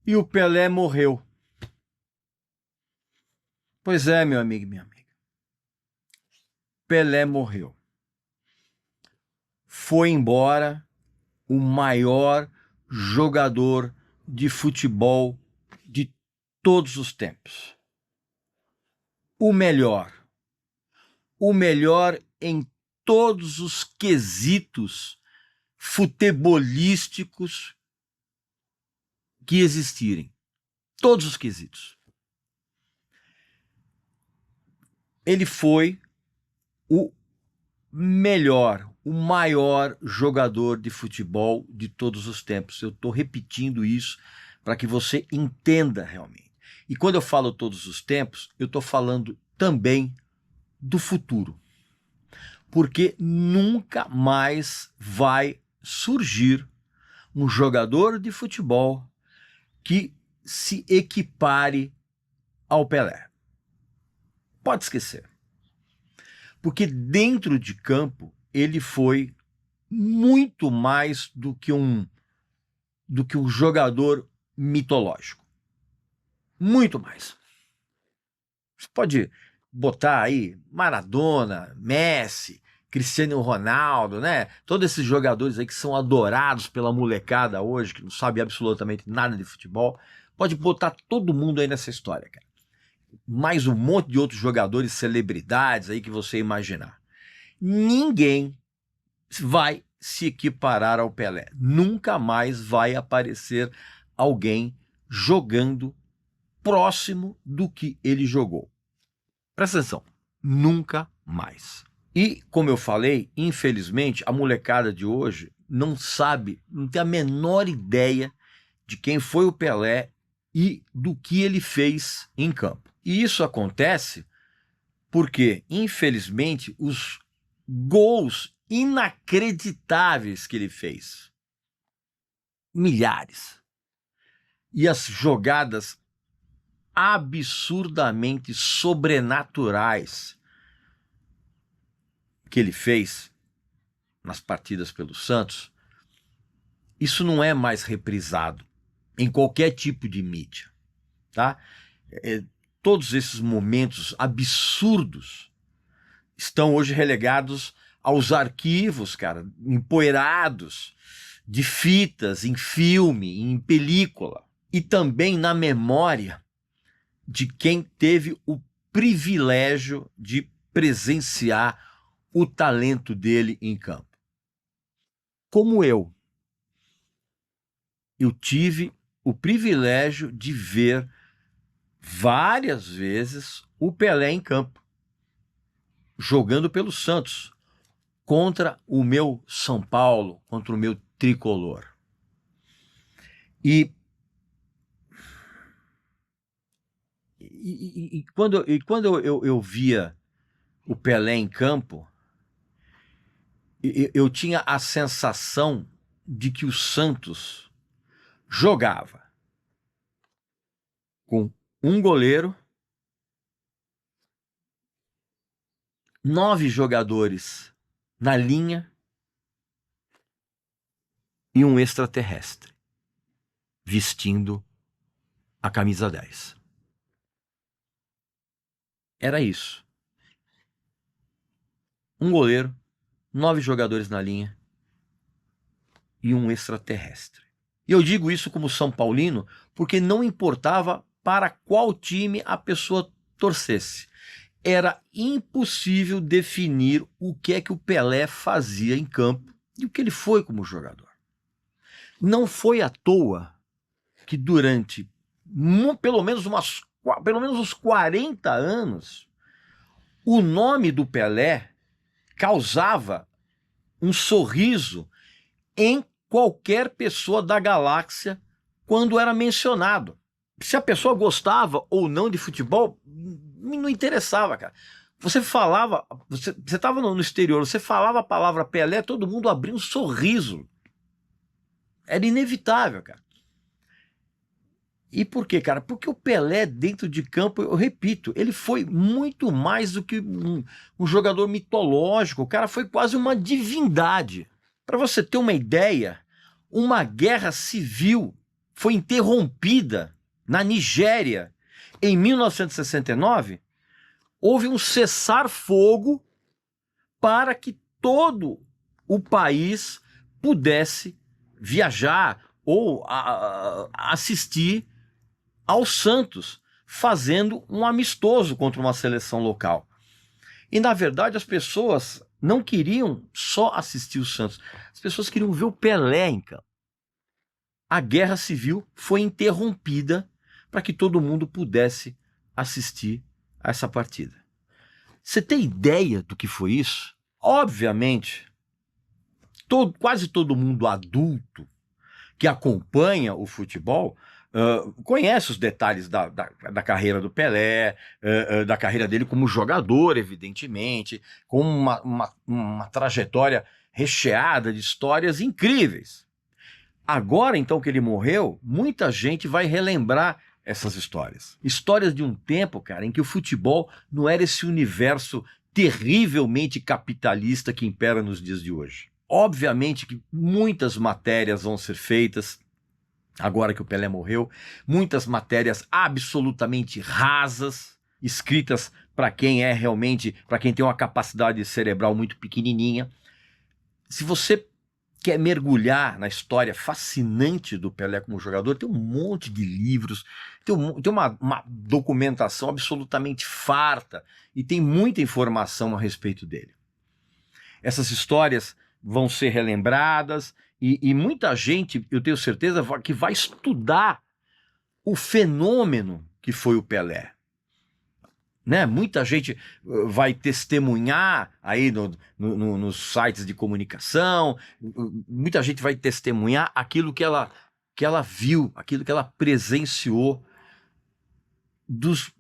E o Pelé morreu. Pois é, meu amigo e minha amiga. Pelé morreu. Foi embora o maior jogador de futebol de todos os tempos. O melhor. O melhor em todos os quesitos futebolísticos que existirem. Todos os quesitos. Ele foi o melhor, o maior jogador de futebol de todos os tempos. Eu estou repetindo isso para que você entenda realmente. E quando eu falo todos os tempos, eu estou falando também do futuro. Porque nunca mais vai surgir um jogador de futebol que se equipare ao Pelé. Pode esquecer. Porque dentro de campo ele foi muito mais do que um jogador mitológico. Muito mais. Você pode botar aí Maradona, Messi, Cristiano Ronaldo, né? Todos esses jogadores aí que são adorados pela molecada hoje, que não sabe absolutamente nada de futebol. Pode botar todo mundo aí nessa história, cara. Mais um monte de outros jogadores, celebridades aí que você imaginar. Ninguém vai se equiparar ao Pelé. Nunca mais vai aparecer alguém jogando próximo do que ele jogou. Presta atenção, nunca mais. E, como eu falei, infelizmente, a molecada de hoje não sabe, não tem a menor ideia de quem foi o Pelé e do que ele fez em campo. E isso acontece porque, infelizmente, os gols inacreditáveis que ele fez, milhares, e as jogadas absurdamente sobrenaturais que ele fez nas partidas pelo Santos, isso não é mais reprisado em qualquer tipo de mídia, tá? Todos esses momentos absurdos estão hoje relegados aos arquivos, cara, empoeirados de fitas, em filme, em película, e também na memória de quem teve o privilégio de presenciar o talento dele em campo. Como eu tive o privilégio de ver várias vezes o Pelé em campo, jogando pelo Santos, contra o meu São Paulo, contra o meu tricolor. E quando eu via o Pelé em campo, eu tinha a sensação de que o Santos jogava com um goleiro, 9 jogadores na linha e um extraterrestre vestindo a camisa 10. Era isso. Um goleiro, 9 jogadores na linha e um extraterrestre. E eu digo isso como São Paulino porque não importava para qual time a pessoa torcesse. Era impossível definir o que é que o Pelé fazia em campo e o que ele foi como jogador. Não foi à toa que durante pelo menos uns 40 anos o nome do Pelé causava um sorriso em qualquer pessoa da galáxia quando era mencionado. Se a pessoa gostava ou não de futebol, não interessava, cara. Você falava, você estava no exterior, você falava a palavra Pelé, todo mundo abria um sorriso. Era inevitável, cara. E por quê, cara? Porque o Pelé dentro de campo, eu repito, ele foi muito mais do que um jogador mitológico. O cara foi quase uma divindade. Para você ter uma ideia, uma guerra civil foi interrompida na Nigéria em 1969. Houve um cessar-fogo para que todo o país pudesse viajar ou assistir ao Santos fazendo um amistoso contra uma seleção local. E, na verdade, as pessoas não queriam só assistir o Santos, as pessoas queriam ver o Pelé em campo. A guerra civil foi interrompida para que todo mundo pudesse assistir a essa partida. Você tem ideia do que foi isso? Obviamente, quase todo mundo adulto que acompanha o futebol conhece os detalhes da carreira do Pelé, da carreira dele como jogador, evidentemente, com uma trajetória recheada de histórias incríveis. Agora, então, que ele morreu, muita gente vai relembrar essas histórias. Histórias de um tempo, cara, em que o futebol não era esse universo terrivelmente capitalista que impera nos dias de hoje. Obviamente que muitas matérias vão ser feitas, agora que o Pelé morreu, muitas matérias absolutamente rasas, escritas para quem é realmente, para quem tem uma capacidade cerebral muito pequenininha. Se você quer mergulhar na história fascinante do Pelé como jogador, tem um monte de livros, tem uma documentação absolutamente farta e tem muita informação a respeito dele. Essas histórias vão ser relembradas e muita gente, eu tenho certeza, que vai estudar o fenômeno que foi o Pelé. Né? Muita gente vai testemunhar aí nos sites de comunicação, muita gente vai testemunhar aquilo que ela viu, aquilo que ela presenciou dos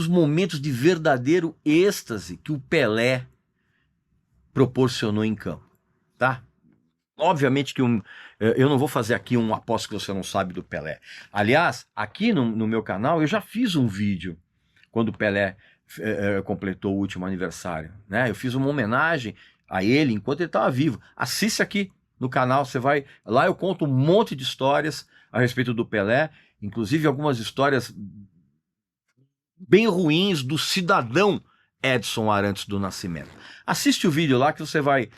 momentos de verdadeiro êxtase que o Pelé proporcionou em campo, tá? Obviamente que eu não vou fazer aqui um aposto que você não sabe do Pelé. Aliás, aqui no meu canal eu já fiz um vídeo quando o Pelé completou o último aniversário, né? Eu fiz uma homenagem a ele enquanto ele estava vivo. Assiste aqui no canal, você vai... Lá eu conto um monte de histórias a respeito do Pelé, inclusive algumas histórias bem ruins do cidadão Edson Arantes do Nascimento. Assiste o vídeo lá que você vai...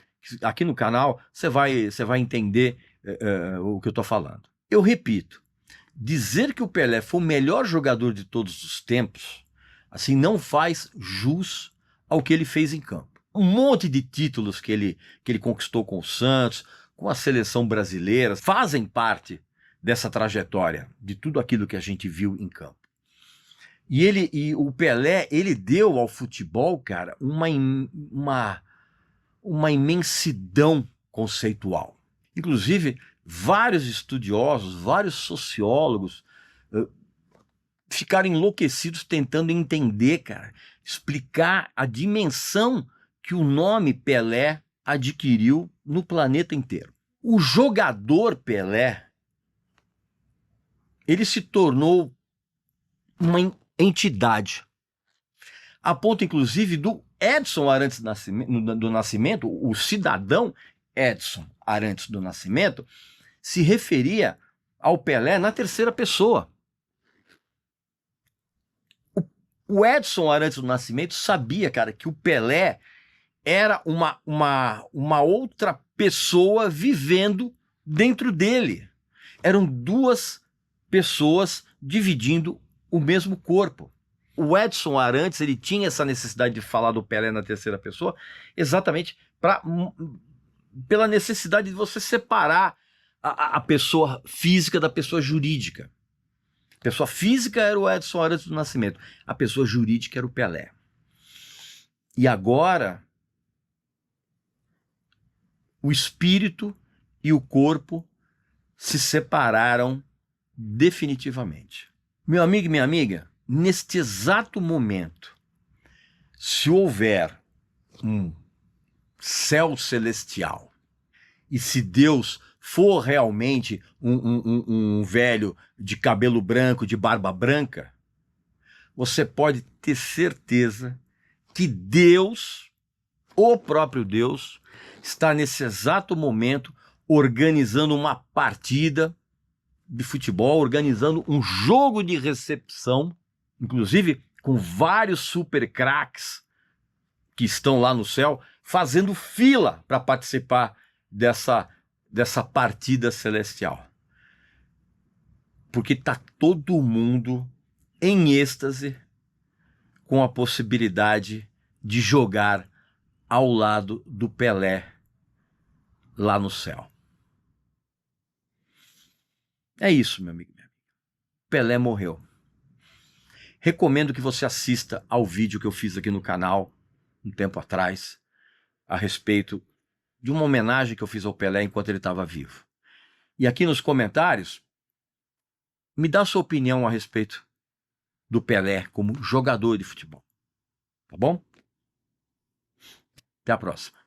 Aqui no canal, você vai entender o que eu estou falando. Eu repito, dizer que o Pelé foi o melhor jogador de todos os tempos, assim, não faz jus ao que ele fez em campo. Um monte de títulos que ele conquistou com o Santos, com a seleção brasileira, fazem parte dessa trajetória, de tudo aquilo que a gente viu em campo. E o Pelé, ele deu ao futebol, cara, uma imensidão conceitual. Inclusive, vários estudiosos, vários sociólogos ficaram enlouquecidos tentando entender, cara, explicar a dimensão que o nome Pelé adquiriu no planeta inteiro. O jogador Pelé, ele se tornou uma entidade, a ponto, inclusive, do Edson Arantes do Nascimento, o cidadão Edson Arantes do Nascimento, se referia ao Pelé na terceira pessoa. O Edson Arantes do Nascimento sabia, cara, que o Pelé era uma outra pessoa vivendo dentro dele. Eram duas pessoas dividindo o mesmo corpo. O Edson Arantes, ele tinha essa necessidade de falar do Pelé na terceira pessoa exatamente pela necessidade de você separar a pessoa física da pessoa jurídica. A pessoa física era o Edson Arantes do Nascimento, a pessoa jurídica era o Pelé. E agora, o espírito e o corpo se separaram definitivamente. Meu amigo e minha amiga, neste exato momento, se houver um céu celestial e se Deus for realmente um velho de cabelo branco, de barba branca, você pode ter certeza que Deus, o próprio Deus, está nesse exato momento organizando uma partida de futebol organizando um jogo de recepção, inclusive com vários super craques que estão lá no céu, fazendo fila para participar dessa partida celestial. Porque está todo mundo em êxtase com a possibilidade de jogar ao lado do Pelé lá no céu. É isso, meu amigo. Pelé morreu. Recomendo que você assista ao vídeo que eu fiz aqui no canal um tempo atrás a respeito de uma homenagem que eu fiz ao Pelé enquanto ele estava vivo. E aqui nos comentários, me dá a sua opinião a respeito do Pelé como jogador de futebol. Tá bom? Até a próxima.